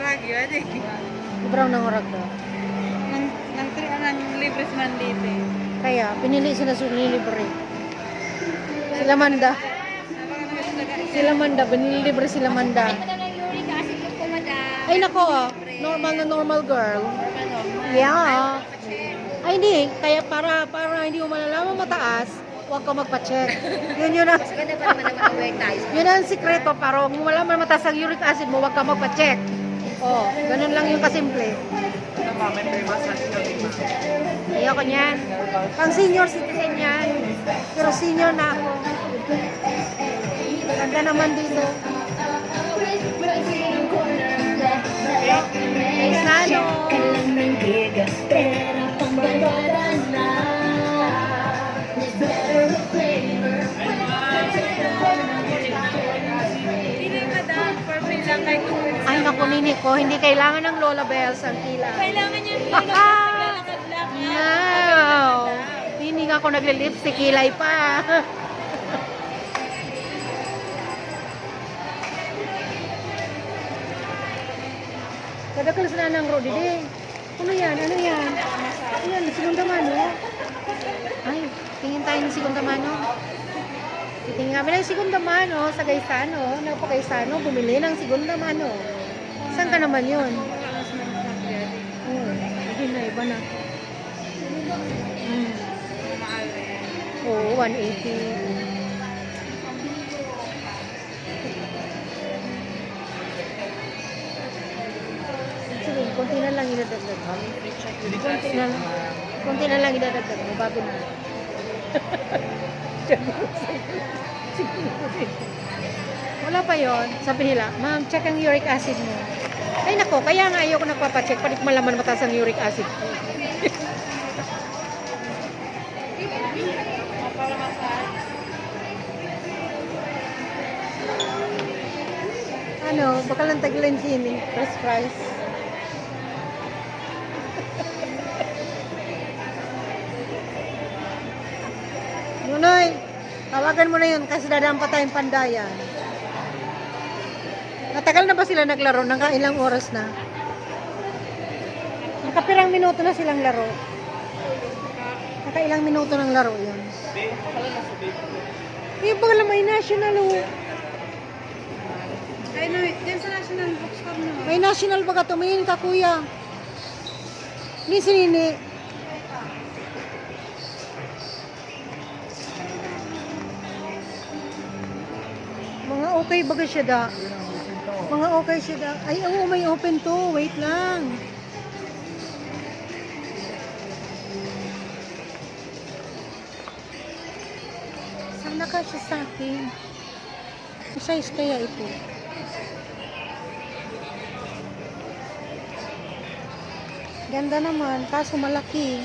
Murag yun eh. Brown ng orag daw. Nang libre si Mandite. Kaya, pinili sila sa libre. Sila Manda. Sila Manda, binilibre sila Manda. Ay nako, normal na normal girl. Yeah. Ay hindi, kaya para hindi mo malalaman mataas, huwag ka magpa-check. Yun ang yun ang sikreto, para huwag mo malaman mataas ang uric acid mo, huwag ka magpa-check. Oh, ganun lang yung kasimple. Ayoko niyan. Pang senior citizen yan. Pero senior na ako. Ganda naman dito. Ay, salo. Hindi madam, for free lang kahit Ay, naku, nini ko. Hindi kailangan ng Lola Bells ang tila. kailangan niya yun. Naglalakad lang. Wow. Hindi nga ako nagle-lipstick. Kilay pa. Kadakal sa nanang Rodi, di. Ano yan? Ano yan? Ayan, Segunda Mano. Ay, tingin tayo ng Segunda Mano. Titingin kami ng Segunda Mano sa Gaisano. Napakaisano, bumili ng Segunda Mano. Saan ka naman yun? Hindi na, iba na. Oo, 180. Sige, konti na lang idadagdag mo. Konti na lang idadagdag mo bago na. Wala pa yon. Sabi nila, ma'am, check ang uric acid mo. Ay nako, kaya nga ayoko nagpapacheck. Palit malaman mataas ang uric acid ko. Ano, baka lang taglan sini. First price. Nunoy, tawagan mo na yun kasi dadaan pa tayong Pandayan. Natagal na ba sila naglaro? Ilang oras na? Nakapirang minuto na silang laro. Nakailang minuto ng laro yun. Eh, baka lang may national oh. Ay no, dyan sa National Bookstore no. May national ba ka? Tumingin ka kuya. Ni sinini. Mga okay baga siya da. Mga okay siya da. Ay, oo, may open to. Wait lang. Sana ka siya sa akin. Ang size kaya ito? Ganda naman, kaso malaki.